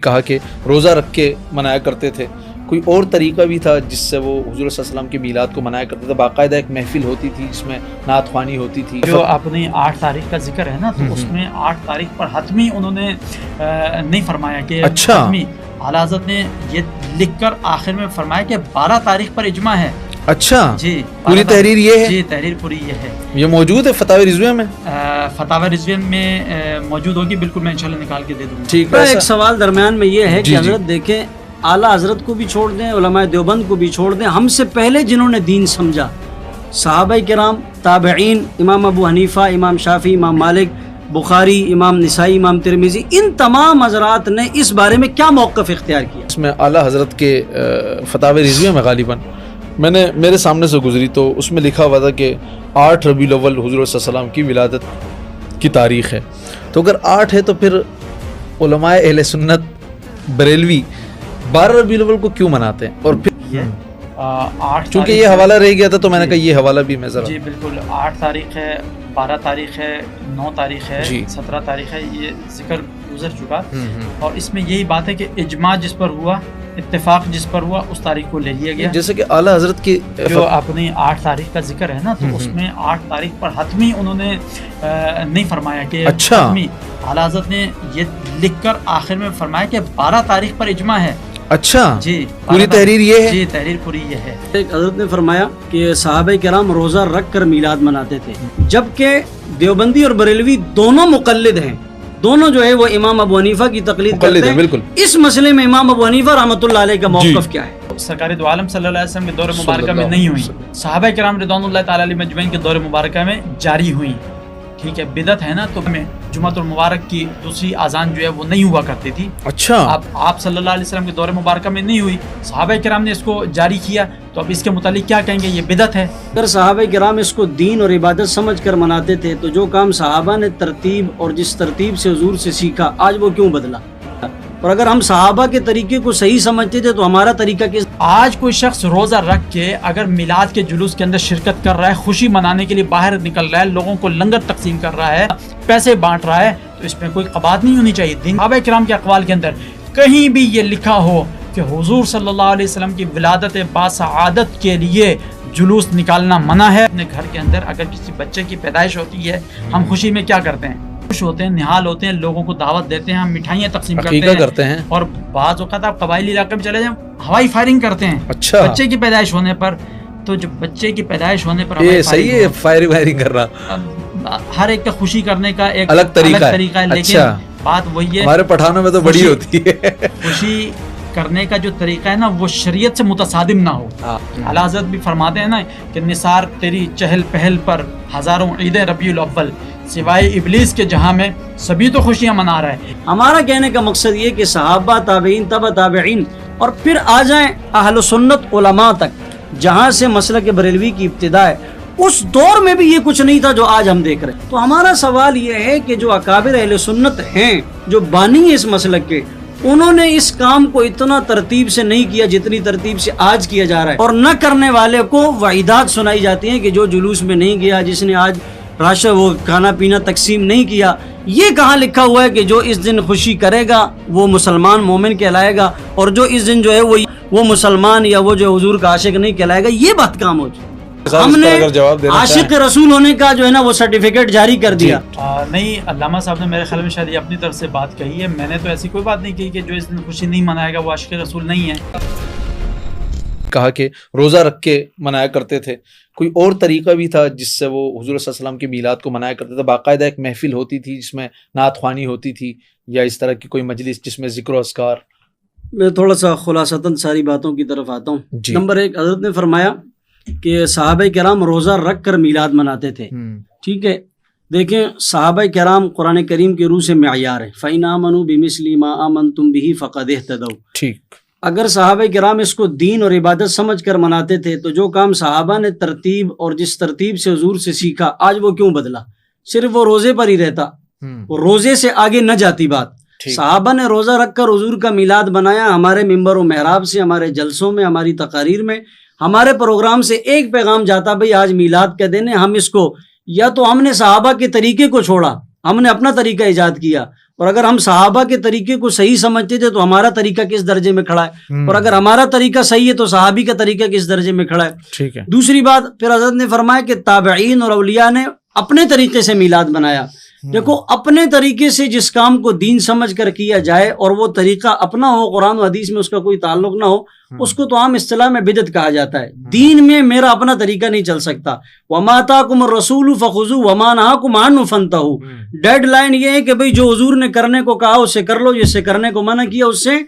کہا کہ روزہ رکھ کے منایا کرتے تھے. کوئی اور طریقہ بھی تھا جس سے وہ حضور صلی اللہ علیہ وسلم کے میلاد کو منایا کرتے تھے؟ باقاعدہ ایک محفل ہوتی تھی جس میں نعت خوانی ہوتی تھی. جو اپنی 8 تاریخ کا ذکر ہے نا، تو اس میں 8 تاریخ پر حتمی انہوں نے نہیں فرمایا کہ اچھا، حتمی. اعلیٰ حضرت نے یہ لکھ کر آخر میں فرمایا کہ 12 تاریخ پر اجماع ہے. اچھا جی، پوری تحریر یہ ہے؟ جی، تحریر پوری یہ ہے. یہ موجود ہے فتاوی رضویہ میں؟ فتاوی رضویہ میں موجود ہوگی، بالکل میں انشاءاللہ نکال کے دے دوں گا. ٹھیک ہے. ایک سوال درمیان میں یہ ہے جی کہ حضرت دیکھیں، اعلیٰ حضرت کو بھی چھوڑ دیں، علماء دیوبند کو بھی چھوڑ دیں، ہم سے پہلے جنہوں نے دین سمجھا، صحابہ کرام، تابعین، امام ابو حنیفہ، امام شافعی، امام مالک، بخاری، امام نسائی، امام ترمذی، ان تمام حضرات نے اس بارے میں کیا موقف اختیار کیا؟ اس میں اعلیٰ حضرت کے فتاوی رضویہ میں غالباً میں نے میرے سامنے سے گزری تو اس میں لکھا ہوا تھا کہ 8 ربیع الاول حضور صلی اللہ علیہ وسلم کی ولادت کی تاریخ ہے. تو اگر 8 ہے تو پھر علماء اہل سنت بریلوی 12 ربیع الاول کو کیوں مناتے ہیں؟ اور پھر 8 چونکہ یہ حوالہ رہ گیا تھا تو میں نے کہا یہ حوالہ بھی میں ذرا. جی بالکل، 8 تاریخ ہے، 12 تاریخ ہے، 9 تاریخ ہے، 17 تاریخ ہے، یہ ذکر گزر چکا. اور اس میں یہی بات ہے کہ اجماع جس پر ہوا، اتفاق جس پر ہوا، اس تاریخ کو لے لیا گیا. جیسے کہ اعلیٰ حضرت کی جو اپنی 8 تاریخ کا ذکر ہے نا، تو اس میں 8 تاریخ پر حتمی انہوں نے نہیں فرمایا کہ اچھا، حتمی. اعلیٰ حضرت نے یہ لکھ کر آخر میں فرمایا کہ 12 تاریخ پر اجماع ہے. اچھا، جی پوری تحریر یہ ہے؟ جی، تحریر پوری یہ ہے. ایک حضرت نے فرمایا کہ صحابہ کرام روزہ رکھ کر میلاد مناتے تھے، جبکہ دیوبندی اور بریلوی دونوں مقلد ہیں، دونوں جو ہے وہ امام ابو حنیفہ کی تقلید کرتے ہیں. بالکل. اس مسئلے میں امام ابو حنیفہ رحمۃ اللہ علیہ کا موقف کیا ہے؟ سرکار دو عالم صلی اللہ علیہ وسلم کے دور مبارکہ میں نہیں ہوئی، صحابہ کرام رضوان اللہ تعالی علیہ مجمعین کے دور مبارکہ میں جاری ہوئی. ٹھیک ہے، بدعت ہے نا، تو میں جمعۃ المبارک کی دوسری اذان جو ہے وہ نہیں ہوا کرتی تھی. اچھا، اب آپ صلی اللہ علیہ وسلم کے دور مبارکہ میں نہیں ہوئی، صحابہ کرام نے اس کو جاری کیا، تو اب اس کے متعلق کیا کہیں گے؟ یہ بدعت ہے. اگر صحابہ کرام اس کو دین اور عبادت سمجھ کر مناتے تھے تو جو کام صحابہ نے ترتیب اور جس ترتیب سے حضور سے سیکھا، آج وہ کیوں بدلا؟ اور اگر ہم صحابہ کے طریقے کو صحیح سمجھتے تھے تو ہمارا طریقہ کس؟ آج کوئی شخص روزہ رکھ کے اگر میلاد کے جلوس کے اندر شرکت کر رہا ہے، خوشی منانے کے لیے باہر نکل رہا ہے، لوگوں کو لنگر تقسیم کر رہا ہے، پیسے بانٹ رہا ہے، تو اس میں کوئی قباحت نہیں ہونی چاہیے. صحابہ کرام کے اقوال کے اندر کہیں بھی یہ لکھا ہو کہ حضور صلی اللہ علیہ وسلم کی ولادت باسعادت کے لیے جلوس نکالنا منع ہے. اپنے گھر کے اندر اگر کسی بچے کی پیدائش ہوتی ہے، ہم خوشی میں کیا کرتے ہیں؟ خوش ہوتے ہیں، نہال ہوتے ہیں، لوگوں کو دعوت دیتے ہیں، ہم مٹھائیاں تقسیم کرتے ہیں. اور بعض اوقات آپ قبائلی علاقے میں چلے جائیں، ہوائی فائرنگ کرتے ہیں. اچھا، بچے کی پیدائش ہونے پر. تو جو بچے کی پیدائش ہونے پر یہ صحیح ہے، فائرنگ کر رہا. ہر ایک کا خوشی کرنے کا ایک الگ طریقہ ہے، لیکن بات وہی ہے، ہمارے پٹھانوں میں تو بڑی ہوتی ہے. خوشی کرنے کا جو طریقہ ہے نا، وہ شریعت سے متصادم نہ ہو. اعلیٰ حضرت بھی فرماتے ہیں نا کہ نثار تیری چہل پہل پر ہزاروں عیدیں ربیع الاول، سوائے ابلیس کے جہاں میں سبھی تو خوشیاں منا رہے ہیں. ہمارا کہنے کا مقصد یہ کہ صحابہ، تابعین، تبع تابعین، اور پھر آ جائیں اہل سنت علماء تک، جہاں سے مسلک بریلوی کی ابتدا ہے، اس دور میں بھی یہ کچھ نہیں تھا جو آج ہم دیکھ رہے ہیں. تو ہمارا سوال یہ ہے کہ جو اکابر اہل سنت ہیں، جو بانی ہیں اس مسلک کے، انہوں نے اس کام کو اتنا ترتیب سے نہیں کیا جتنی ترتیب سے آج کیا جا رہا ہے. اور نہ کرنے والے کو وعیدات سنائی جاتی ہیں کہ جو جلوس میں نہیں گیا، جس نے آج راشن وہ کھانا پینا تقسیم نہیں کیا. یہ کہاں لکھا ہوا ہے کہ جو اس دن خوشی کرے گا وہ مسلمان مومن کہلائے گا، اور جو اس دن جو ہے وہ مسلمان یا وہ جو حضور کا عاشق نہیں کہلائے گا؟ یہ بات کام ہو جائے. ہم نے عاشق رسول ہونے کا جو ہے نا وہ سرٹیفکیٹ جاری کر دیا. نہیں، علامہ صاحب نے میرے خیال میں شاید اپنی طرف سے بات کہی ہے. میں نے تو ایسی کوئی بات نہیں کہی کہ جو اس دن خوشی نہیں منائے گا وہ عاشق رسول نہیں ہے. کہا کہ روزہ رکھ کے منایا کرتے تھے. کوئی اور طریقہ بھی تھا جس سے وہ حضور صلی اللہ علیہ وسلم کے میلاد کو منایا کرتے تھے؟ باقاعدہ ایک محفل ہوتی تھی جس میں نعت خوانی ہوتی تھی، یا اس طرح کی کوئی مجلس جس میں ذکر و اذکار؟ میں تھوڑا سا خلاصتاً ساری باتوں کی طرف آتا ہوں. نمبر 1، حضرت نے فرمایا کہ صحابہ کرام روزہ رکھ کر میلاد مناتے تھے. ٹھیک ہے، دیکھیں صحابہ کرام قرآن کریم کی روح سے معیار ہے. فَإِنْ آمَنُوا بِمِثْلِ مَا آمَنْتُمْ بِهِ فَقَدِ اهْتَدَوْا. ٹھیک. اگر صحابہ کرام اس کو دین اور عبادت سمجھ کر مناتے تھے تو جو کام صحابہ نے ترتیب اور جس ترتیب سے حضور سے سیکھا، آج وہ کیوں بدلا؟ صرف وہ روزے پر ہی رہتا، وہ روزے سے آگے نہ جاتی بات. صحابہ نے روزہ رکھ کر حضور کا میلاد بنایا. ہمارے ممبر و محراب سے، ہمارے جلسوں میں، ہماری تقاریر میں، ہمارے پروگرام سے ایک پیغام جاتا، بھئی آج میلاد کا دن ہے. ہم اس کو، یا تو ہم نے صحابہ کے طریقے کو چھوڑا، ہم نے اپنا طریقہ ایجاد کیا، اور اگر ہم صحابہ کے طریقے کو صحیح سمجھتے تھے تو ہمارا طریقہ کس درجے میں کھڑا ہے، اور اگر ہمارا طریقہ صحیح ہے تو صحابی کا طریقہ کس درجے میں کھڑا ہے. ٹھیک ہے. دوسری بات پھر حضرت نے فرمایا کہ تابعین اور اولیاء نے اپنے طریقے سے میلاد بنایا. دیکھو اپنے طریقے سے جس کام کو دین سمجھ کر کیا جائے اور وہ طریقہ اپنا ہو، قرآن و حدیث میں اس کا کوئی تعلق نہ ہو، اس کو تو عام اصطلاح میں بدعت کہا جاتا ہے. دین میں میرا اپنا طریقہ نہیں چل سکتا. وَمَا آتَاكُمُ الرَّسُولُ فَخُذُوهُ وَمَا نَهَاكُمْ عَنْهُ فَانْتَهُوا. ڈیڈ لائن یہ ہے کہ بھئی جو حضور نے کرنے کو کہا اسے کر لو، جس سے کرنے کو منع کیا اس سے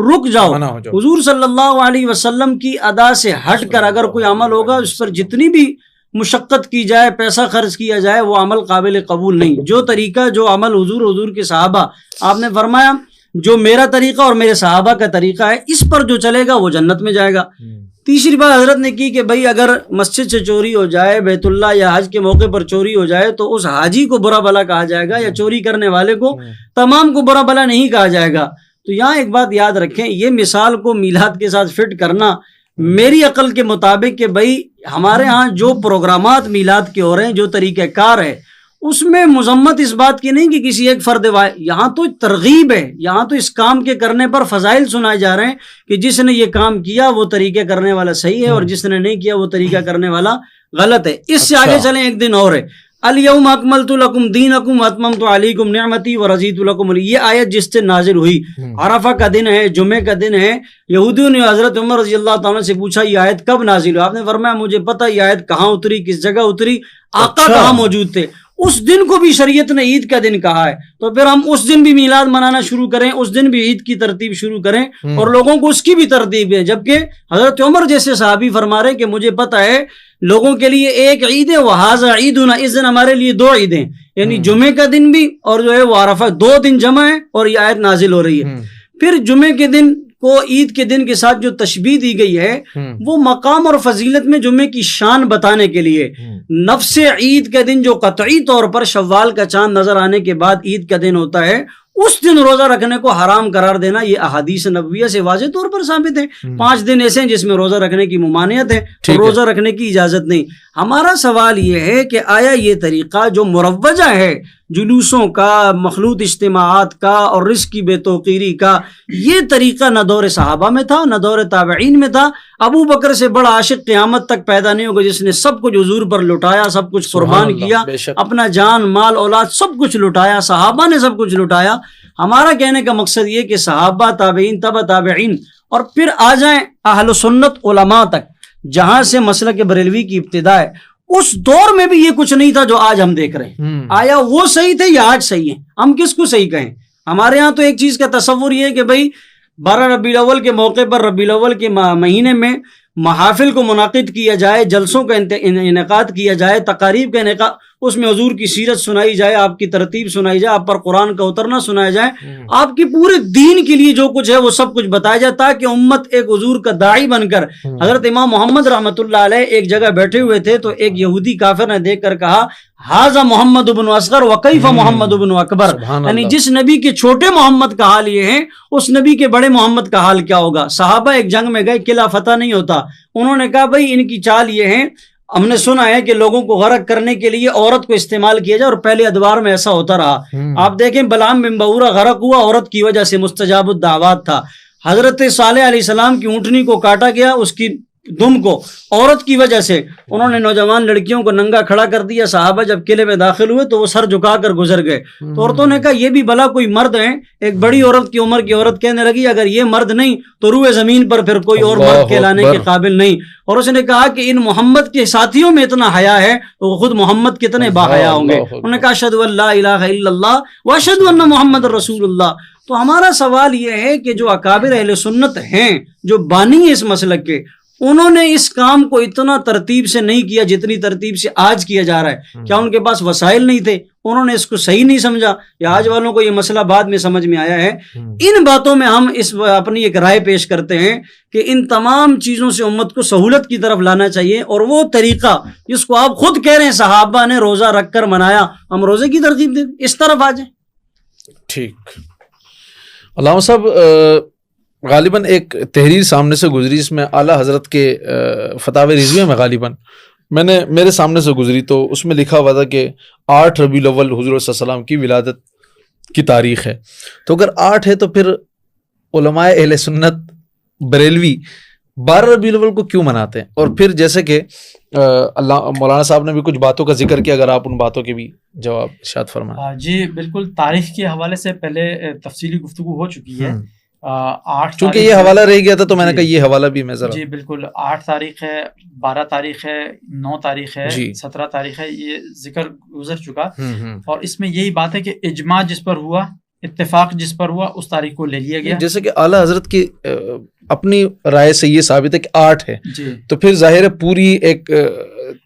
رک جاؤ. حضور صلی اللہ علیہ وسلم کی ادا سے ہٹ کر اگر کوئی عمل ہوگا اس پر جتنی بھی مشقت کی جائے، پیسہ خرچ کیا جائے، وہ عمل قابل قبول نہیں. جو طریقہ، جو عمل حضور کے صحابہ، آپ نے فرمایا جو میرا طریقہ اور میرے صحابہ کا طریقہ ہے اس پر جو چلے گا وہ جنت میں جائے گا. تیسری بات حضرت نے کی کہ بھئی اگر مسجد سے چوری ہو جائے، بیت اللہ یا حج کے موقع پر چوری ہو جائے تو اس حاجی کو برا بھلا کہا جائے گا یا چوری کرنے والے کو تمام کو برا بھلا نہیں کہا جائے گا. تو یہاں ایک بات یاد رکھیں، یہ مثال کو میلاد کے ساتھ فٹ کرنا میری عقل کے مطابق کہ بھئی ہمارے ہاں جو پروگرامات میلاد کے ہو رہے ہیں، جو طریقہ کار ہے، اس میں مذمت اس بات کی نہیں کہ کسی ایک فرد یہاں تو ترغیب ہے. یہاں تو اس کام کے کرنے پر فضائل سنائے جا رہے ہیں کہ جس نے یہ کام کیا وہ طریقہ کرنے والا صحیح ہے اور جس نے نہیں کیا وہ طریقہ کرنے والا غلط ہے. اس سے آگے چلیں، ایک دن اور ہے، الیوم اکملت لکم دینکم واتممت علیکم نعمتی ورضیت لکم. یہ آیت جس سے نازل ہوئی، عرفہ کا دن ہے، جمعے کا دن ہے. یہودیوں نے حضرت عمر رضی اللہ تعالیٰ سے پوچھا یہ آیت کب نازل ہوئی؟ آپ نے فرمایا مجھے پتہ یہ آیت کہاں اتری، کس جگہ اتری، آقا کہاں موجود تھے. اس دن کو بھی شریعت نے عید کا دن کہا ہے، تو پھر ہم اس دن بھی میلاد منانا شروع کریں، اس دن بھی عید کی ترتیب شروع کریں اور لوگوں کو اس کی بھی ترتیب دیں. جبکہ حضرت عمر جیسے صحابی فرما رہے کہ مجھے پتہ ہے لوگوں کے لیے ایک عید ہے، وَهَذَا عِيدُنَا، اس دن ہمارے لیے دو عیدیں، یعنی جمعے کا دن بھی اور جو ہے وہ عرفہ، دو دن جمع ہے اور یہ آیت نازل ہو رہی ہے. پھر جمعے کے دن کو عید کے دن کے ساتھ جو تشبیہ دی گئی ہے وہ مقام اور فضیلت میں جمعے کی شان بتانے کے لیے. نفس عید کے دن جو قطعی طور پر شوال کا چاند نظر آنے کے بعد عید کا دن ہوتا ہے، اس دن روزہ رکھنے کو حرام قرار دینا یہ احادیث نبویہ سے واضح طور پر ثابت ہے. 5 دن ایسے ہیں جس میں روزہ رکھنے کی ممانعت ہے، تو روزہ رکھنے کی اجازت نہیں. ہمارا سوال یہ ہے کہ آیا یہ طریقہ جو مروجہ ہے جلوسوں کا، مخلوط اجتماعات کا اور رزق کی بے توقیری کا، یہ طریقہ نہ دور صحابہ میں تھا نہ دور تابعین میں تھا. ابو بکر سے بڑا عاشق قیامت تک پیدا نہیں ہوگا جس نے سب کچھ حضور پر لٹایا، سب کچھ قربان کیا، اپنا جان مال اولاد سب کچھ لٹایا، صحابہ نے سب کچھ لٹایا. ہمارا کہنے کا مقصد یہ کہ صحابہ، تابعین، تبع تابعین اور پھر آ جائیں اہل سنت علماء تک، جہاں سے مسلک بریلوی کی ابتدا ہے، اس دور میں بھی یہ کچھ نہیں تھا جو آج ہم دیکھ رہے ہیں. آیا وہ صحیح تھے یا آج صحیح ہیں؟ ہم کس کو صحیح کہیں؟ ہمارے ہاں تو ایک چیز کا تصور یہ ہے کہ بھئی 12 ربیع الاول کے موقع پر ربیع الاول کے مہینے میں محافل کو منعقد کیا جائے، جلسوں کا انعقاد کیا جائے، تقاریب کا انعقاد، اس میں حضور کی سیرت سنائی جائے، آپ کی ترتیب سنائی جائے، آپ پر قرآن کا اترنا سنایا جائے، آپ کی پورے دین کے لیے جو کچھ ہے وہ سب کچھ بتایا جائے، تاکہ امت ایک حضور کا داعی بن کر. حضرت امام محمد رحمۃ اللہ علیہ ایک جگہ بیٹھے ہوئے تھے تو ایک یہودی کافر نے دیکھ کر کہا ھذا محمد بن اصغر وکیف محمد بن اکبر، یعنی جس نبی کے چھوٹے محمد کا حال یہ ہے اس نبی کے بڑے محمد کا حال کیا ہوگا. صحابہ ایک جنگ میں گئے، قلعہ فتح نہیں ہوتا، انہوں نے کہا بھائی ان کی چال یہ ہے، ہم نے سنا ہے کہ لوگوں کو غرق کرنے کے لیے عورت کو استعمال کیا جائے، اور پہلے ادوار میں ایسا ہوتا رہا. آپ دیکھیں بلعام بن بعورہ غرق ہوا عورت کی وجہ سے، مستجاب الدعوات تھا. حضرت صالح علیہ السلام کی اونٹنی کو کاٹا گیا، اس کی دم کو عورت کی وجہ سے، انہوں نے نوجوان لڑکیوں کو ننگا کھڑا کر دیا. صحابہ جب قلعے میں داخل ہوئے تو وہ سر جھکا کر گزر گئے. تو عورتوں نے کہا یہ بھی بھلا کوئی مرد ہے؟ ایک بڑی عورت کی عمر کی عورت کہنے لگی اگر یہ مرد نہیں تو روئے زمین پر پھر کوئی اور مرد کہلانے کے قابل نہیں. اور اس نے کہا کہ ان محمد کے ساتھیوں میں اتنا حیا ہے تو خود محمد کتنے باحیا ہوں گے. انہوں نے کہا اشہد ان لا الہ الا اللہ واشہد ان محمد رسول اللہ. تو ہمارا سوال یہ ہے کہ جو اکابر اہل سنت ہیں، جو بانی ہیں اس مسلک کے، انہوں نے اس کام کو اتنا ترتیب سے نہیں کیا جتنی ترتیب سے آج کیا جا رہا ہے. کیا ان کے پاس وسائل نہیں تھے؟ انہوں نے اس کو صحیح نہیں سمجھا، یا آج والوں کو یہ مسئلہ بعد میں سمجھ میں آیا ہے؟ ان باتوں میں ہم اس اپنی ایک رائے پیش کرتے ہیں کہ ان تمام چیزوں سے امت کو سہولت کی طرف لانا چاہیے، اور وہ طریقہ جس کو آپ خود کہہ رہے ہیں صحابہ نے روزہ رکھ کر منایا، ہم روزے کی ترتیب دیں، اس طرف آ جائیں. ٹھیک. علامہ صاحب، غالباً ایک تحریر سامنے سے گزری اس میں اعلیٰ حضرت کے فتاوی رضویہ میں غالباً میرے سامنے سے گزری، تو اس میں لکھا ہوا تھا کہ 8 ربیع الاول حضور صلی اللہ علیہ وسلم کی ولادت کی تاریخ ہے. تو اگر 8 ہے تو پھر علماء اہل سنت بریلوی 12 ربیع الاول کو کیوں مناتے ہیں؟ اور پھر جیسے کہ اللہ مولانا صاحب نے بھی کچھ باتوں کا ذکر کیا، اگر آپ ان باتوں کے بھی جواب ارشاد فرمائیں. جی بالکل، تاریخ کے حوالے سے پہلے تفصیلی گفتگو ہو چکی ہے. 8 چونکہ یہ حوالہ رہ گیا تھا تو میں نے کہا یہ حوالہ بھی میں ذرا. جی بالکل، 8 تاریخ ہے، 12 تاریخ ہے، 9 تاریخ ہے، 17 تاریخ ہے، یہ ذکر گزر چکا. اور اس میں یہی بات ہے کہ اجماع جس پر ہوا، اتفاق جس پر ہوا، اس تاریخ کو لے لیا گیا. جیسے کہ اعلیٰ حضرت کی اپنی رائے سے یہ ثابت ہے کہ 8 ہے، تو پھر ظاہر ہے پوری ایک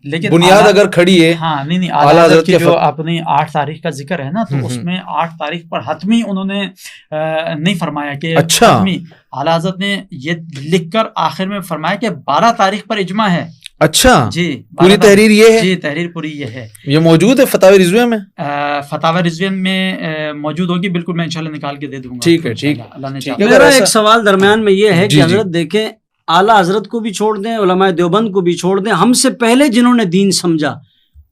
بنیاد اگر کھڑی ہے. ہاں نہیں، اعلیٰ حضرت کی جو اپنی 8 تاریخ کا ذکر ہے نا، تو اس میں 8 تاریخ پر حتمی انہوں نے نہیں فرمایا کہ حتمی. اعلیٰ حضرت نے یہ لکھ کر آخر میں فرمایا کہ 12 تاریخ پر اجماع ہے. اچھا جی، پوری تحریر یہ ہے. جی تحریر پوری یہ ہے. یہ موجود ہے فتاوی رضویہ میں؟ فتاوی رضویہ میں موجود ہوگی، بالکل میں انشاءاللہ نکال کے دے دوں گا. ٹھیک ہے، ٹھیک ہے. میرا ایک سوال درمیان میں یہ ہے کہ حضرت دیکھیں، اعلیٰ حضرت کو بھی چھوڑ دیں، علماء دیوبند کو بھی چھوڑ دیں، ہم سے پہلے جنہوں نے دین سمجھا،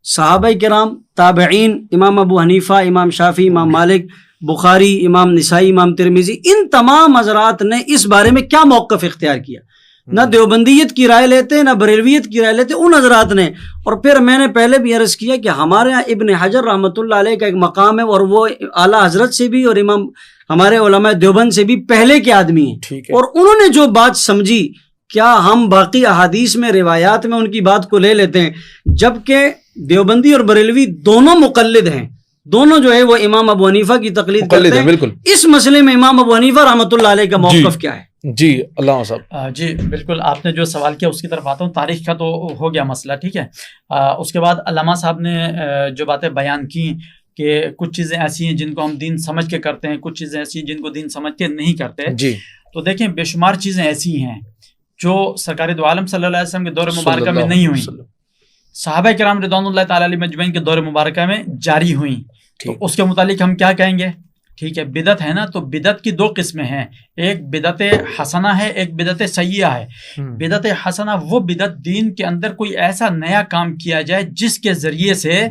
صحابہ کرام، تابعین، امام ابو حنیفہ، امام شافعی، امام مالک، بخاری، امام نسائی، امام ترمذی، ان تمام حضرات نے اس بارے میں کیا موقف اختیار کیا؟ نہ دیوبندیت کی رائے لیتے، نہ بریلویت کی رائے لیتے ان حضرات نے. اور پھر میں نے پہلے بھی عرض کیا کہ ہمارے یہاں ابن حجر رحمۃ اللہ علیہ کا ایک مقام ہے، اور وہ اعلیٰ حضرت سے بھی اور امام ہمارے علماء دیوبند سے بھی پہلے کے آدمی ہیں. اور انہوں نے جو بات سمجھی، کیا ہم باقی احادیث میں، روایات میں ان کی بات کو لے لیتے ہیں؟ جبکہ دیوبندی اور بریلوی دونوں مقلد ہیں، دونوں جو ہے وہ امام ابو حنیفہ کی تقلید کرتے ہیں. بالکل اس مسئلے میں امام ابو حنیفہ رحمۃ اللہ علیہ کا موقف کیا ہے؟ جی اللہ صاحب. جی بالکل، آپ نے جو سوال کیا اس کی طرف آتا ہوں. تاریخ کا تو ہو گیا مسئلہ، ٹھیک ہے. اس کے بعد علامہ صاحب نے جو باتیں بیان کی کہ کچھ چیزیں ایسی ہیں جن کو ہم دین سمجھ کے کرتے ہیں، کچھ چیزیں ایسی ہیں جن کو دین سمجھ کے نہیں کرتے. جی تو دیکھیں، بے شمار چیزیں ایسی ہیں جو سرکار دو عالم صلی اللہ علیہ وسلم کے دور مبارکہ میں نہیں ہوئیں، صحابہ کرام رضوان اللہ تعالیٰ علیہ مجمعین کے دور مبارکہ میں جاری ہوئیں. تو اس کے متعلق ہم کیا کہیں گے؟ ٹھیک ہے، بدعت ہے نا، تو بدعت کی 2 قسمیں ہیں، ایک بدعت حسنہ ہے، ایک بدعت سیئہ ہے. بدعت حسنہ وہ بدعت دین کے اندر کوئی ایسا نیا کام کیا جائے جس کے ذریعے سے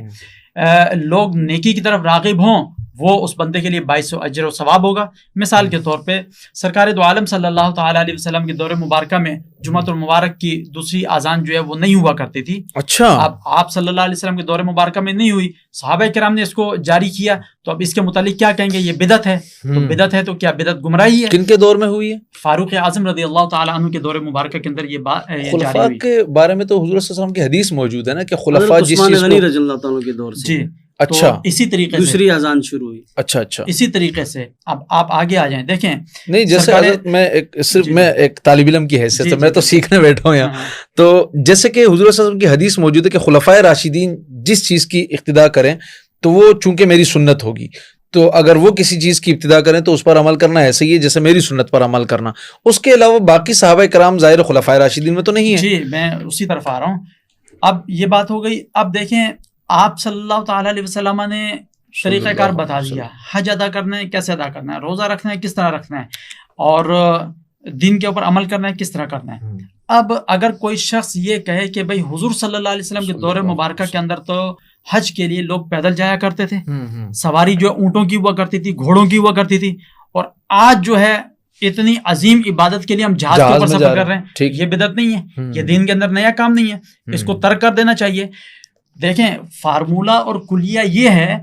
لوگ نیکی کی طرف راغب ہوں، وہ اس بندے کے لیے باعث اجر و ثواب ہوگا. مثال کے طور پہ سرکار دو عالم صلی اللہ تعالیٰ علیہ وسلم کے دور مبارکہ میں جمعۃ المبارک کی دوسری اذان جو ہے وہ نہیں ہوا کرتی تھی. اچھا، اب آپ صلی اللہ علیہ وسلم کے دور مبارکہ میں نہیں ہوئی، صحابہ کرام نے اس کو جاری کیا، تو اب اس کے متعلق کیا کہیں گے؟ یہ بدعت ہے. تو بدعت ہے تو کیا بدعت گمراہی ہے؟ کن کے دور میں ہوئی ہے؟ فاروق اعظم رضی اللہ تعالیٰ عنہ کے دور مبارکہ کے اندر یہ بات خلفاء کے بارے میں تو حضور صلی اللہ علیہ وسلم کی حدیث موجود ہے نا کہ خلفاء جس چیز کو رضی اللہ تعالیٰ کے دور سے. جی اچھا، اسی طریقے دوسری اذان شروع ہوئی. اچھا اسی طریقے سے اب آپ آگے آ جائیں. دیکھیں نہیں، جیسے میں صرف میں ایک طالب علم کی حیثیت سے میں تو سیکھنے بیٹھا ہوں یہاں. تو جیسے کہ حضور صلی اللہ علیہ وسلم کی حدیث موجود ہے کہ خلفائے راشدین جس چیز کی اقتداء کریں تو وہ چونکہ میری سنت ہوگی، تو اگر وہ کسی چیز کی ابتدا کریں تو اس پر عمل کرنا ایسے ہی ہے جیسے میری سنت پر عمل کرنا. اس کے علاوہ باقی صحابہ کرام ظاہر خلفائے راشدین میں تو نہیں ہے. جی میں اسی طرف آ رہا ہوں. اب یہ بات ہو گئی. اب دیکھیں، آپ صلی اللہ تعالیٰ علیہ وسلم نے طریقہ کار بتا دیا، حج ادا کرنا ہے کیسے ادا کرنا ہے، روزہ رکھنا ہے کس طرح رکھنا ہے، اور دین کے اوپر عمل کرنا ہے کس طرح کرنا ہے. اب اگر کوئی شخص یہ کہے کہ بھائی حضور صلی اللہ علیہ وسلم کے دور مبارکہ کے اندر تو حج کے لیے لوگ پیدل جایا کرتے تھے، سواری جو اونٹوں کی ہوا کرتی تھی، گھوڑوں کی ہوا کرتی تھی، اور آج جو ہے اتنی عظیم عبادت کے لیے ہم جہاز کے اوپر سفر کر رہے ہیں، یہ بدعت نہیں ہے، یہ دین کے اندر نیا کام نہیں ہے، اس کو ترک کر دینا چاہیے. دیکھیں، فارمولہ اور کلیہ یہ ہے،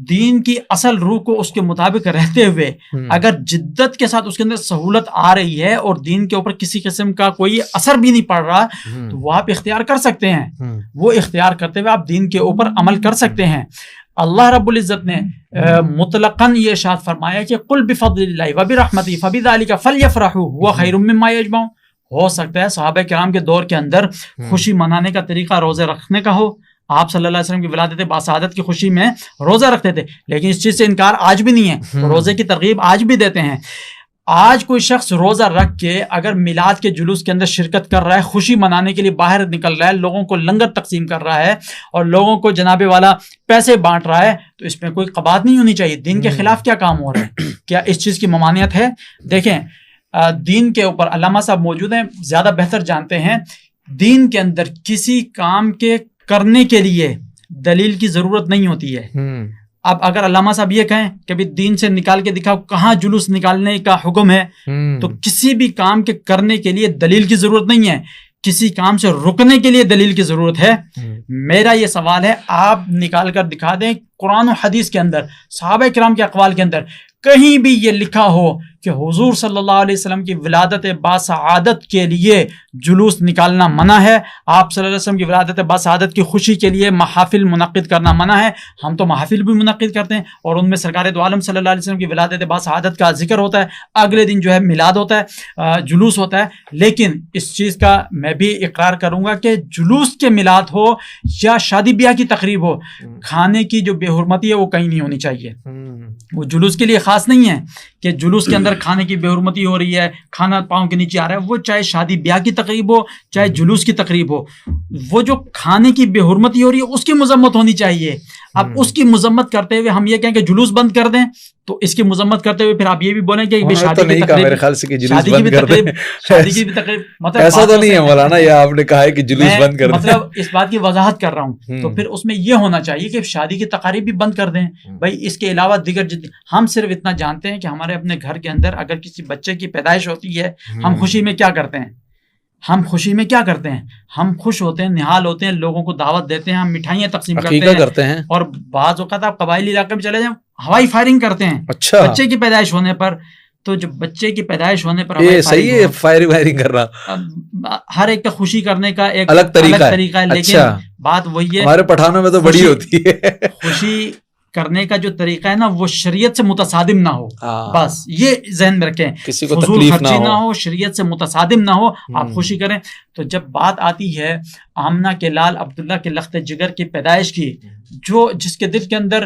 دین کی اصل روح کو اس کے مطابق رہتے ہوئے اگر جدت کے ساتھ اس کے اندر سہولت آ رہی ہے اور دین کے اوپر کسی قسم کا کوئی اثر بھی نہیں پڑ رہا تو وہ آپ اختیار کر سکتے ہیں. وہ اختیار کرتے ہوئے آپ دین کے اوپر عمل کر سکتے ہیں. اللہ رب العزت نے مطلقاً یہ ارشاد فرمایا کہ قل بفضل اللہ وبرحمتہ فبذلک فلیفرحوا هو خیر مما یجمعون. ہو سکتا ہے صحابہ کرام کے دور کے اندر خوشی منانے کا طریقہ روزے رکھنے کا ہو. آپ صلی اللہ علیہ وسلم کی ولادت باسعادت کی خوشی میں روزہ رکھتے تھے، لیکن اس چیز سے انکار آج بھی نہیں ہے، روزے کی ترغیب آج بھی دیتے ہیں. آج کوئی شخص روزہ رکھ کے اگر میلاد کے جلوس کے اندر شرکت کر رہا ہے، خوشی منانے کے لیے باہر نکل رہا ہے، لوگوں کو لنگر تقسیم کر رہا ہے اور لوگوں کو جناب والا پیسے بانٹ رہا ہے، تو اس میں کوئی قباحت نہیں ہونی چاہیے. دین کے خلاف کیا کام ہو رہا ہے؟ کیا اس چیز کی ممانعت ہے؟ دیکھیں، دین کے اوپر علامہ صاحب موجود ہیں، زیادہ بہتر جانتے ہیں. دین کے اندر کسی کام کے کرنے کے لیے دلیل کی ضرورت نہیں ہوتی ہے. اب اگر علامہ صاحب یہ کہیں کہ بھی دین سے نکال کے دکھاؤ کہاں جلوس نکالنے کا حکم ہے، تو کسی بھی کام کے کرنے کے لیے دلیل کی ضرورت نہیں ہے، کسی کام سے رکنے کے لیے دلیل کی ضرورت ہے۔ میرا یہ سوال ہے، آپ نکال کر دکھا دیں قرآن و حدیث کے اندر، صحابہ کرام کے اقوال کے اندر کہیں بھی یہ لکھا ہو کہ حضور صلی اللہ علیہ وسلم کی ولادت باسعادت کے لیے جلوس نکالنا منع ہے، آپ صلی اللہ علیہ وسلم کی ولادت باسعادت کی خوشی کے لیے محافل منعقد کرنا منع ہے۔ ہم تو محافل بھی منعقد کرتے ہیں اور ان میں سرکار دو عالم صلی اللہ علیہ وسلم کی ولادت باسعادت کا ذکر ہوتا ہے، اگلے دن جو ہے میلاد ہوتا ہے، جلوس ہوتا ہے۔ لیکن اس چیز کا میں بھی اقرار کروں گا کہ جلوس کے میلاد ہو یا شادی بیاہ کی تقریب ہو، کھانے کی جو بے حرمتی ہے وہ کہیں نہیں ہونی چاہیے۔ وہ جلوس کے لیے خاص نہیں ہے کہ جلوس کے اندر کھانے کی بے حرمتی ہو رہی ہے، کھانا پاؤں کے نیچے آ رہا ہے، وہ چاہے شادی بیاہ کی تقریب ہو چاہے جلوس کی تقریب ہو، وہ جو کھانے کی بے حرمتی ہو رہی ہے اس کی مذمت ہونی چاہیے۔ اب اس کی مذمت کرتے ہوئے ہم یہ کہیں کہ جلوس بند کر دیں، تو اس کی مذمت کرتے ہوئے پھر آپ یہ بھی بولیں کہ شادی کی تقریب مطلب ایسا تو نہیں ہے مولانا، یہ آپ نے کہا ہے کہ جلوس بند کر دیں، مطلب اس بات کی وضاحت کر رہا ہوں، تو پھر اس میں یہ ہونا چاہیے کہ شادی کی تقاریب بھی بند کر دیں بھائی۔ اس کے علاوہ دیگر ہم صرف اتنا جانتے ہیں کہ ہمارے اپنے گھر کے اندر اگر کسی بچے کی پیدائش ہوتی ہے، ہم خوشی میں کیا کرتے ہیں؟ ہم خوشی میں کیا کرتے ہیں؟ ہم خوش ہوتے ہیں، نہال ہوتے ہیں، لوگوں کو دعوت دیتے ہیں، ہم مٹھائیاں تقسیم کرتے ہیں، اور بعض اوقات آپ قبائلی علاقے میں چلے جائیں ہوائی فائرنگ کرتے ہیں بچے کی پیدائش ہونے پر۔ تو جو بچے کی پیدائش ہونے پر صحیح ہے فائرنگ کر رہا، ہر ایک کا خوشی کرنے کا ایک الگ طریقہ ہے، لیکن بات وہی ہے، ہمارے پٹھانوں میں تو بڑی ہوتی ہے خوشی کرنے کا جو طریقہ ہے نا وہ شریعت سے متصادم نہ ہو، بس یہ ذہن میں رکھیں، کسی کو فضول تکلیف خرچی نہ ہو، شریعت سے متصادم نہ ہو، آپ خوشی کریں۔ تو جب بات آتی ہے آمنہ کے لال عبداللہ کے لخت جگر کی پیدائش کی، جو جس کے دل کے اندر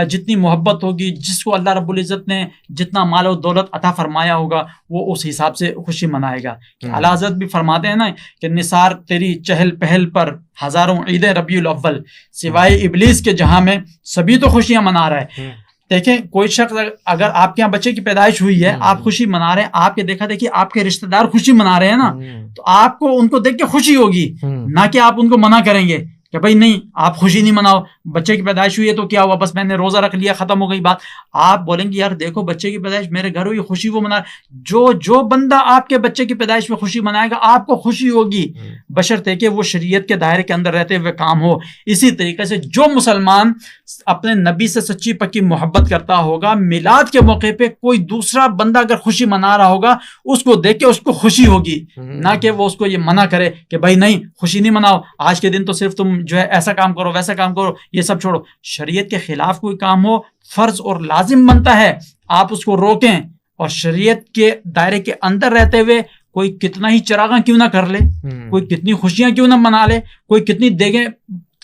جتنی محبت ہوگی، جس کو اللہ رب العزت نے جتنا مال و دولت عطا فرمایا ہوگا وہ اس حساب سے خوشی منائے گا۔ اعلیٰ حضرت بھی فرماتے ہیں نا کہ نثار تیری چہل پہل پر ہزاروں عید ربیع الاول، سوائے ابلیس کے جہاں میں سبھی تو خوشیاں منا رہا ہے۔ دیکھیں کوئی شخص اگر آپ کے یہاں بچے کی پیدائش ہوئی ہے، آپ خوشی منا رہے ہیں، آپ کے دیکھا دیکھیے آپ کے رشتہ دار خوشی منا رہے ہیں نا، تو آپ کو ان کو دیکھ کے خوشی ہوگی، نہ کہ آپ ان کو منع کریں گے کہ بھائی نہیں آپ خوشی نہیں مناؤ، بچے کی پیدائش ہوئی ہے تو کیا ہوا، بس میں نے روزہ رکھ لیا ختم ہو گئی بات۔ آپ بولیں گے یار دیکھو بچے کی پیدائش میرے گھر ہوئی، خوشی وہ منا، جو بندہ آپ کے بچے کی پیدائش میں خوشی منائے گا آپ کو خوشی ہوگی، بشرطے کہ وہ شریعت کے دائرے کے اندر رہتے ہوئے کام ہو۔ اسی طریقے سے جو مسلمان اپنے نبی سے سچی پکی محبت کرتا ہوگا، میلاد کے موقع پہ کوئی دوسرا بندہ اگر خوشی منا رہا ہوگا اس کو دیکھ کے اس کو خوشی ہوگی، نہ کہ وہ اس کو یہ منع کرے کہ بھائی نہیں خوشی نہیں مناؤ، آج کے دن تو صرف تم جو ہے ایسا کام کرو ویسا کام کرو، یہ سب چھوڑو۔ شریعت کے خلاف کوئی کام ہو فرض اور لازم بنتا ہے آپ اس کو روکیں، اور شریعت کے دائرے کے اندر رہتے ہوئے کوئی کتنا ہی چراغاں کیوں نہ کر لے، کوئی کتنی خوشیاں کیوں نہ منا لے، کوئی کتنی دیگیں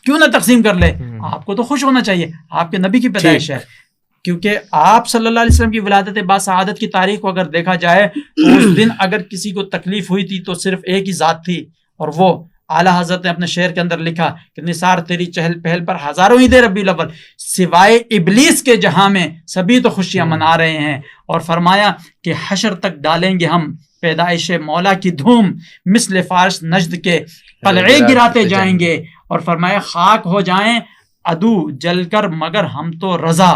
کیوں نہ تقسیم کر لے، آپ کو تو خوش ہونا چاہیے، آپ کے نبی کی پیدائش ہے۔ کیونکہ آپ صلی اللہ علیہ وسلم کی ولادت باسعادت کی تاریخ کو اگر دیکھا جائے تو اس دن اگر کسی کو تکلیف ہوئی تھی تو صرف ایک ہی ذات تھی، اور وہ اعلیٰ حضرت نے اپنے شعر کے اندر لکھا کہ نثار تیری چہل پہل پر ہزاروں عید ربیع الاول، سوائے ابلیس کے جہاں میں سبھی تو خوشیاں منا رہے ہیں، اور فرمایا کہ حشر تک ڈالیں گے ہم پیدائش مولا کی دھوم، مثل فارس نجد کے قلعے گراتے جائیں گے، اور فرمایا خاک ہو جائیں عدو جل کر مگر ہم تو رضا،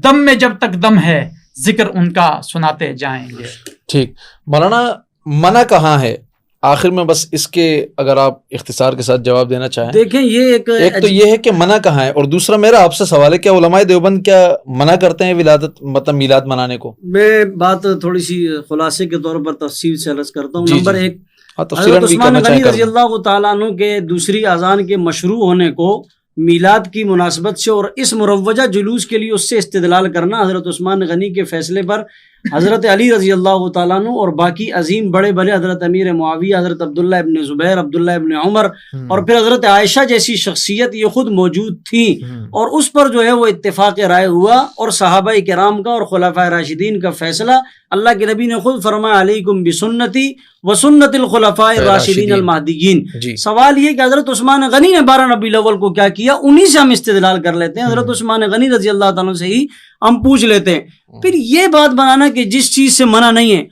دم میں جب تک دم ہے ذکر ان کا سناتے جائیں گے۔ ٹھیک مولانا، منع کہاں ہے آخر میں؟ بس اس کے اگر آپ اختصار کے ساتھ جواب دینا چاہیں۔ دیکھیں یہ ایک تو یہ ہے کہ منع کہاں ہے، اور دوسرا میرا آپ سے سوال ہے کیا علماء دیوبند کیا منع کرتے ہیں ولادت مطلب میلاد منانے کو؟ میں بات تھوڑی سی خلاصے کے طور پر تفصیل سے عرض کرتا ہوں۔ نمبر ایک، حضرت عثمان غنی رضی اللہ تعالیٰ عنہ کے دوسری اذان کے مشروع ہونے کو میلاد کی مناسبت سے اور اس مروجہ جلوس کے لیے اس سے استدلال کرنا حضرت عثمان غنی کے فیصلے پر حضرت علی رضی اللہ تعالیٰ عنہ اور باقی عظیم بڑے بڑے حضرت امیر معاویہ، حضرت عبداللہ ابن زبیر، عبداللہ ابن عمر اور پھر حضرت عائشہ جیسی شخصیت یہ خود موجود تھی، اور اس پر جو ہے وہ اتفاق رائے ہوا، اور صحابہ کرام کا اور خلفائے راشدین کا فیصلہ اللہ کے نبی نے خود فرمایا علیکم بسنتی وسنت الخلفاء الراشدین المہدیین۔ سوال یہ کہ حضرت عثمان غنی نے 12 ربیع الاول کو کیا کیا، انہی سے ہم استدلال کر لیتے ہیں۔ حضرت عثمان غنی رضی اللہ تعالیٰ سے ہی ہم پوچھ لیتے ہیں. پھر یہ بات بنانا کہ جس چیز سے منع نہیں ہے,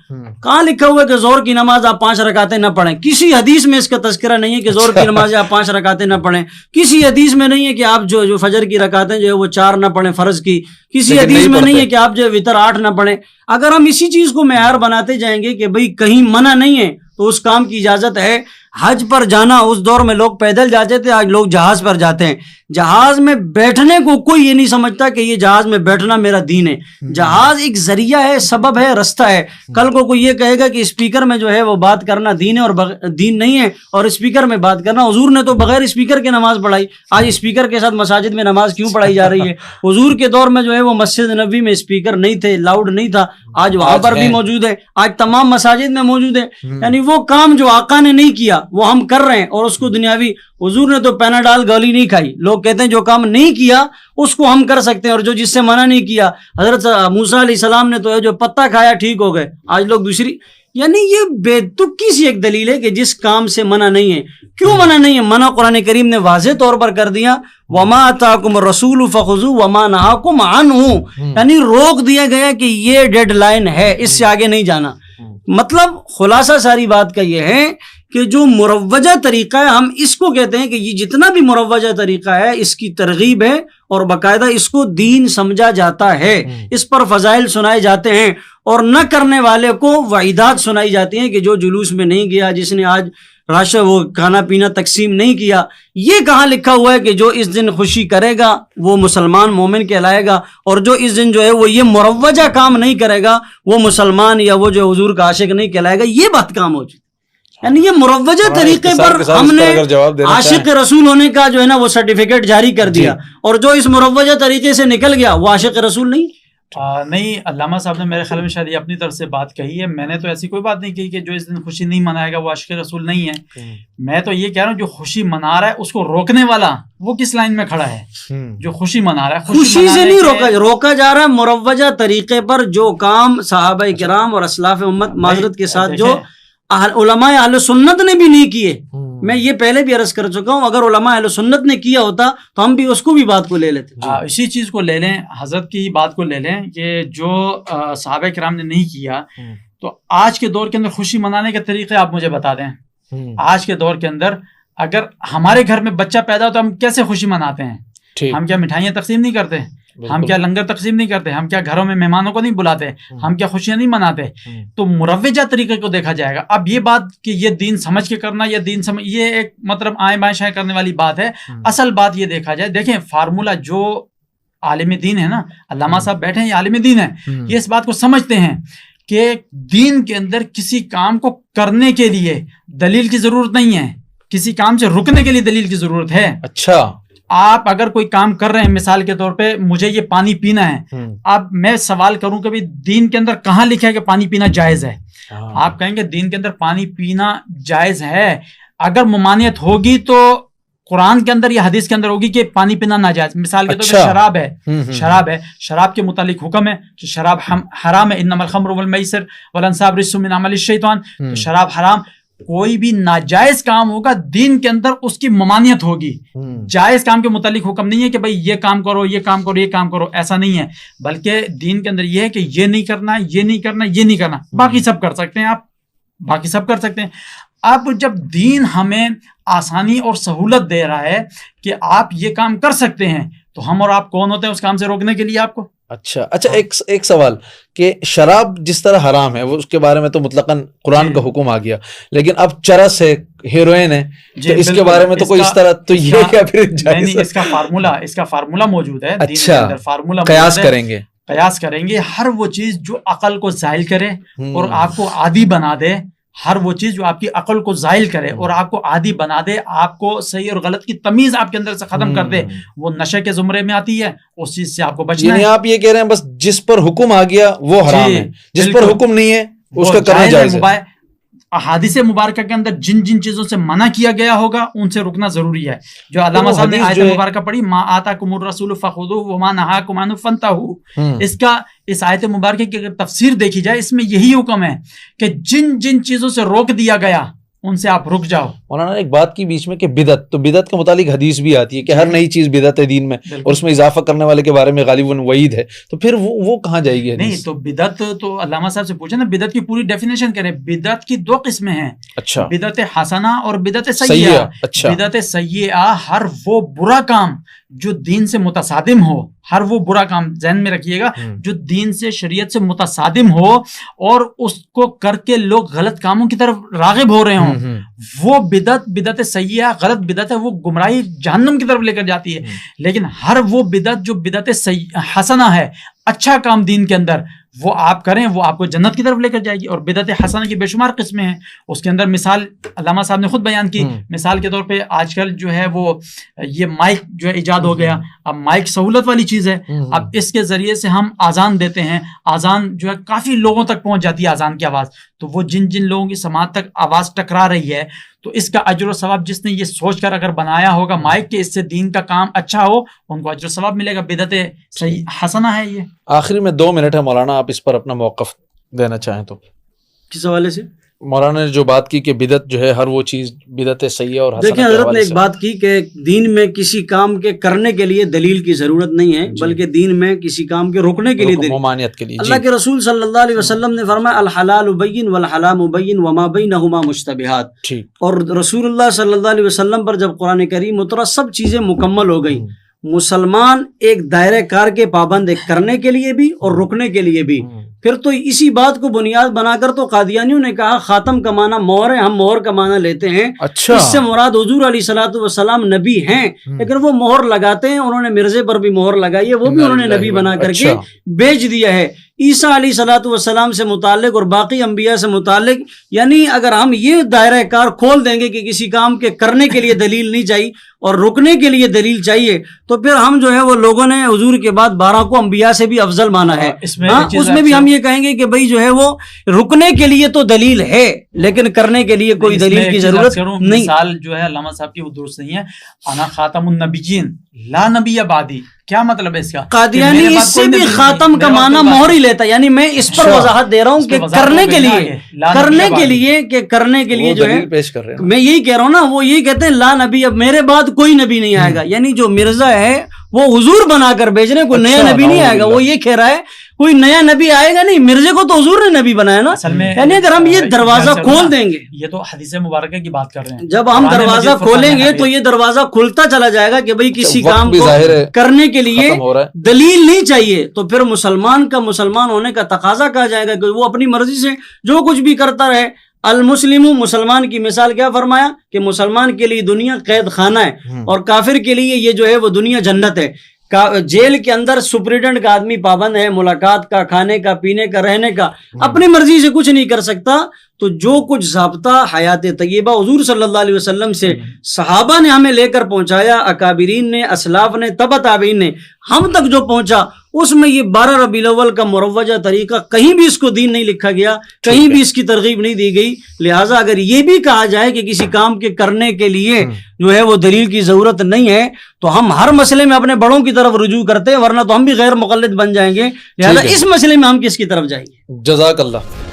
کہاں لکھا ہوا ہے کہ زور کی نماز آپ 5 رکعتیں نہ پڑھیں؟ کسی حدیث میں اس کا تذکرہ نہیں ہے کہ زور کی نماز آپ 5 رکعتیں نہ پڑھیں. کسی حدیث میں نہیں ہے کہ آپ جو فجر کی رکعتیں جو ہے وہ 4 نہ پڑھیں فرض کی. کسی حدیث میں نہیں ہے کہ آپ جو وتر 8 نہ پڑھیں. اگر ہم اسی چیز کو معیار بناتے جائیں گے کہ بھئی کہیں منع نہیں ہے تو اس کام کی اجازت ہے. حج پر جانا, اس دور میں لوگ پیدل جاتے تھے, آج لوگ جہاز پر جاتے ہیں. جہاز میں بیٹھنے کو کوئی یہ نہیں سمجھتا کہ یہ جہاز میں بیٹھنا میرا دین ہے. جہاز ایک ذریعہ ہے, سبب ہے, رستہ ہے. کل کو کوئی یہ کہے گا کہ اسپیکر میں جو ہے وہ بات کرنا دین ہے اور دین نہیں ہے, اور اسپیکر میں بات کرنا, حضور نے تو بغیر اسپیکر کے نماز پڑھائی. آج اسپیکر کے ساتھ مساجد میں نماز کیوں پڑھائی جا رہی ہے؟ حضور کے دور میں جو ہے وہ مسجد نبوی میں اسپیکر نہیں تھے, لاؤڈ نہیں تھا. آج وہاں پر بھی موجود ہے, آج تمام مساجد میں موجود ہے. یعنی وہ کام جو آقا نے نہیں کیا وہ ہم کر رہے ہیں, اور اس کو دنیاوی, حضور نے تو پیناڈال گولی نہیں کھائی. لوگ کہتے ہیں جو کام نہیں کیا اس کو ہم کر سکتے ہیں, اور جو جس سے منع نہیں کیا, حضرت موسیٰ علیہ السلام نے تو جو پتہ کھایا ٹھیک ہو گئے, آج لوگ دوسری. یعنی یہ بے تکی سی ایک دلیل ہے کہ جس کام سے منع نہیں ہے. کیوں منع نہیں ہے؟ منع قرآن کریم نے واضح طور پر کر دیا, وما آتاکم الرسول فخذوہ وما نہاکم عنہ. یعنی روک دیا گیا کہ یہ ڈیڈ لائن ہے, اس سے آگے نہیں جانا. مطلب خلاصہ ساری بات کا یہ ہے کہ جو مروجہ طریقہ ہے, ہم اس کو کہتے ہیں کہ یہ جتنا بھی مروجہ طریقہ ہے اس کی ترغیب ہے, اور باقاعدہ اس کو دین سمجھا جاتا ہے, اس پر فضائل سنائے جاتے ہیں, اور نہ کرنے والے کو وعیدات سنائی جاتی ہیں کہ جو جلوس میں نہیں گیا, جس نے آج راشن وہ کھانا پینا تقسیم نہیں کیا. یہ کہاں لکھا ہوا ہے کہ جو اس دن خوشی کرے گا وہ مسلمان مومن کہلائے گا, اور جو اس دن جو ہے وہ یہ مروجہ کام نہیں کرے گا وہ مسلمان یا وہ جو حضور کا عاشق نہیں کہلائے گا؟ یہ بات کام ہو چکی. یعنی یہ مروجہ طریقے پر ہم نے عاشق رسول ہونے کا جو ہے نا وہ سرٹیفکیٹ جاری کر دیا, اور جو اس مروجہ طریقے سے نکل گیا وہ عاشق رسول نہیں. نہیں, علامہ صاحب نے میرے خیال میں شاید یہ اپنی طرف سے بات کہی ہے. میں نے تو ایسی کوئی بات نہیں کہی کہ جو اس دن خوشی نہیں منائے گا وہ عاشق رسول نہیں ہے. میں تو یہ کہہ رہا ہوں جو خوشی منا رہا ہے اس کو روکنے والا وہ کس لائن میں کھڑا ہے؟ جو خوشی منا رہا ہے, خوشی سے نہیں روکا جا رہا ہے, مروجہ طریقے پر جو کام صحابہ کرام اور اسلاف امت معذرت کے ساتھ جو علماء اہل سنت نے بھی نہیں کیے. میں یہ پہلے بھی عرض کر چکا ہوں, اگر علماء اہل سنت نے کیا ہوتا تو ہم بھی اس کو بھی بات کو لے لیتے. اسی چیز کو لے لیں, حضرت کی بات کو لے لیں کہ جو صحابہ کرام نے نہیں کیا, تو آج کے دور کے اندر خوشی منانے کے طریقے آپ مجھے بتا دیں. آج کے دور کے اندر اگر ہمارے گھر میں بچہ پیدا ہو تو ہم کیسے خوشی مناتے ہیں؟ ہم کیا مٹھائیاں تقسیم نہیں کرتے؟ ہم کیا لنگر تقسیم نہیں کرتے؟ ہم کیا گھروں میں مہمانوں کو نہیں بلاتے؟ ہم کیا خوشیاں نہیں مناتے؟ تو مروجہ طریقے کو دیکھا جائے گا. اب یہ بات کہ یہ دین سمجھ کے کرنا یا دین سمجھ, یہ ایک مطلب آئیں بائیں شائیں کرنے والی بات ہے. اصل بات یہ دیکھا جائے, دیکھیں فارمولہ جو عالم دین ہے نا, علامہ صاحب بیٹھے ہیں یہ عالم دین ہے, یہ اس بات کو سمجھتے ہیں کہ دین کے اندر کسی کام کو کرنے کے لیے دلیل کی ضرورت نہیں ہے, کسی کام سے رکنے کے لیے دلیل کی ضرورت ہے. اچھا, آپ اگر کوئی کام کر رہے ہیں, مثال کے طور پہ مجھے یہ پانی پینا ہے, اب میں سوال کروں کہ دین کے اندر کہاں لکھا ہے کہ پانی پینا جائز ہے؟ آپ کہیں گے دین کے اندر پانی پینا جائز ہے. اگر ممانعت ہوگی تو قرآن کے اندر یا حدیث کے اندر ہوگی کہ پانی پینا ناجائز. مثال کے طور پہ شراب ہے, شراب کے متعلق حکم ہے کہ شراب حرام ہے, انما الخمر والمیسر والانصاب رجس من عمل الشیطان. تو شراب حرام, کوئی بھی ناجائز کام ہوگا دین کے اندر اس کی ممانعت ہوگی. جائز کام کے متعلق حکم نہیں ہے کہ بھئی یہ کام کرو, یہ کام کرو, یہ کام کرو, ایسا نہیں ہے. بلکہ دین کے اندر یہ ہے کہ یہ نہیں کرنا, یہ نہیں کرنا, یہ نہیں کرنا, باقی سب کر سکتے ہیں آپ, باقی سب کر سکتے ہیں. اب جب دین ہمیں آسانی اور سہولت دے رہا ہے کہ آپ یہ کام کر سکتے ہیں, تو ہم اور آپ کون ہوتے ہیں اس کام سے روکنے کے لیے آپ کو؟ اچھا, ایک سوال کہ شراب جس طرح حرام ہے وہ اس کے بارے میں تو مطلقاً قرآن کا حکم آ گیا, لیکن اب چرس ہے, ہیروئن ہے, تو اس کے بارے میں تو کوئی اس طرح تو یہ کیا پھر جائز ہے؟ اس کا فارمولا موجود ہے. اچھا, فارمولا قیاس کریں گے ہر وہ چیز جو عقل کو زائل کرے اور آپ کو عادی بنا دے, ہر وہ چیز جو آپ کی عقل کو زائل کرے اور آپ کو عادی بنا دے, آپ کو صحیح اور غلط کی تمیز آپ کے اندر سے ختم کر دے, وہ نشے کے زمرے میں آتی ہے, اس چیز سے آپ کو بچنا ہے. یعنی آپ یہ کہہ رہے ہیں بس جس پر حکم آ گیا وہ حرام ہے, جس پر حکم نہیں ہے اس کا کرنا جائز ہے. احادیث مبارکہ کے اندر جن جن چیزوں سے منع کیا گیا ہوگا ان سے رکنا ضروری ہے. جو علامہ صاحب نے آیت مبارکہ پڑھی, ما آتاکم الرسول فخذوہ وما نہاکم عنہ فانتہوا, اس آیت مبارکہ کی اگر تفسیر دیکھی جائے اس میں یہی حکم ہے کہ جن جن چیزوں سے روک دیا گیا ان سے آپ رک جاؤ. مولانا نے ایک بات کی بیچ میں کہ بدعت، تو بدعت کے متعلق حدیث بھی آتی ہے کہ ہر نئی چیز بدعت ہے دین میں، اور اس میں اضافہ کرنے والے کے بارے میں غالباً وعید ہے، تو پھر وہ کہاں جائے گی نہیں حدیث؟ تو بدعت تو علامہ صاحب سے پوچھیں نا، بدعت کی پوری ڈیفینیشن کریں. بدعت کی 2 قسمیں ہیں، اچھا، بدعت حسنہ اور بدعت سیئہ. سیئہ. اچھا، بدعت سیئہ ہر وہ برا کام جو دین سے متصادم ہو، ہر وہ برا کام ذہن میں رکھیے گا جو دین سے، شریعت سے متصادم ہو اور اس کو کر کے لوگ غلط کاموں کی طرف راغب ہو رہے ہوں، وہ بدعت سیئہ غلط بدعت ہے، وہ گمراہی جہنم کی طرف لے کر جاتی ہے. لیکن ہر وہ بدعت جو بدعت حسنہ ہے، اچھا کام دین کے اندر، وہ آپ کریں، وہ آپ کو جنت کی طرف لے کر جائے گی. اور بدعت حسنہ کی بے شمار قسمیں ہیں. اس کے اندر مثال علامہ صاحب نے خود بیان کی. مثال کے طور پہ آج کل جو ہے وہ یہ مائک جو ہے ایجاد ہو گیا. اب مائک سہولت والی چیز ہے. اب اس کے ذریعے سے ہم آزان دیتے ہیں، آزان جو ہے کافی لوگوں تک پہنچ جاتی ہے آزان کی آواز. تو وہ جن لوگوں کی سماعت تک آواز ٹکرا رہی ہے، تو اس کا اجر و ثواب جس نے یہ سوچ کر اگر بنایا ہوگا مائک کہ اس سے دین کا کام اچھا ہو، ان کو اجر و ثواب ملے گا. بدعت حسنہ ہے یہ. آخری میں 2 منٹ ہے مولانا، آپ اس پر اپنا موقف دینا چاہیں تو. کس حوالے سے؟ مولانا نے جو بات کی کہ بدعت جو ہے ہر وہ چیز بدعت سیئہ اور حسنہ. دیکھیں حضرت نے ایک بات کی کہ دین میں کسی کام کے کرنے کے لیے دلیل کی ضرورت نہیں ہے، بلکہ دین میں کسی کام کے رکنے کے لیے ممانعت کے لیے. اللہ کے رسول صلی اللہ علیہ وسلم نے فرمایا الحلال بین والحرام بین وما بینہما مشتبہات. اور رسول اللہ صلی اللہ علیہ وسلم پر جب قرآن کریم اترا سب چیزیں مکمل ہو گئی. مسلمان ایک دائرہ کار کے پابند کرنے کے لیے بھی اور رکنے کے لیے بھی. پھر تو اسی بات کو بنیاد بنا کر تو قادیانیوں نے کہا خاتم کا معنی مہر ہے، ہم مہر کا معنی لیتے ہیں. اچھا، اس سے مراد حضور علیہ الصلوۃ والسلام نبی ہیں، لیکن وہ مہر لگاتے ہیں. انہوں نے مرزے پر بھی مہر لگائی ہے، وہ بھی انہوں نے نبی بنا کر کے بیچ دیا ہے. عیسیٰ علیہ الصلوۃ والسلام سے متعلق اور باقی انبیاء سے متعلق، یعنی اگر ہم یہ دائرہ کار کھول دیں گے کہ کسی کام کے کرنے کے لیے دلیل نہیں چاہیے اور رکنے کے لیے دلیل چاہیے، تو پھر ہم جو ہے وہ لوگوں نے حضور کے بعد 12 کو انبیاء سے بھی افضل مانا ہے. اس میں بھی ہم یہ کہیں گے کہ بھائی جو ہے وہ رکنے کے لیے تو دلیل ہے لیکن کرنے کے لیے کوئی دلیل کی ضرورت نہیں. مثال جو ہے علامہ صاحب کی وہ درست نہیں ہے. انا خاتم النبیین لا نبی بعدی، کیا مطلب ہے اس کا؟ قادیانی اس سے بھی خاتم کا معنی مہر ہی لیتا. یعنی میں اس پر وضاحت دے رہا ہوں کہ کرنے کے لیے جو ہے میں یہی کہہ رہا ہوں نا، وہ یہی کہتے ہیں لا نبی، اب میرے بعد کوئی نبی نہیں آئے گا. یعنی جو مرزا ہے وہ حضور بنا کر بیچ رہے ہیں، کوئی نیا نبی نہیں آئے گا. وہ یہ کہہ رہا ہے کوئی نیا نبی آئے گا نہیں، مرزے کو تو حضور نے نبی بنایا نا. یعنی اگر ہم یہ دروازہ کھول دیں گے، یہ تو حدیث مبارکہ کی بات کر رہے ہیں، جب ہم دروازہ کھولیں گے تو یہ دروازہ کھلتا چلا جائے گا کہ بھئی کسی کام کو کرنے کے لیے دلیل نہیں چاہیے. تو پھر مسلمان کا مسلمان ہونے کا تقاضا کہا جائے گا کہ وہ اپنی مرضی سے جو کچھ بھی کرتا رہے. المسلم، مسلمان کی مثال کیا فرمایا کہ مسلمان کے لیے دنیا قید خانہ ہے اور کافر کے لیے یہ جو ہے وہ دنیا جنت ہے. جیل کے اندر سپرنٹینڈنٹ کا آدمی پابند ہے ملاقات کا، کھانے کا، پینے کا، رہنے کا، اپنی مرضی سے کچھ نہیں کر سکتا. تو جو کچھ ضابطہ حیات طیبہ حضور صلی اللہ علیہ وسلم سے صحابہ نے ہمیں لے کر پہنچایا، اکابرین نے، اسلاف نے، تبع تابعین نے ہم تک جو پہنچا، اس میں یہ 12 ربیع الاول کا مروجہ طریقہ کہیں بھی اس کو دین نہیں لکھا گیا، کہیں بھی اس کی ترغیب نہیں دی گئی. لہٰذا اگر یہ بھی کہا جائے کہ کسی کام کے کرنے کے لیے جو ہے وہ دلیل کی ضرورت نہیں ہے، تو ہم ہر مسئلے میں اپنے بڑوں کی طرف رجوع کرتے ہیں، ورنہ تو ہم بھی غیر مقلد بن جائیں گے. لہٰذا اس مسئلے میں ہم کس کی طرف جائیں گے؟ جزاک اللہ.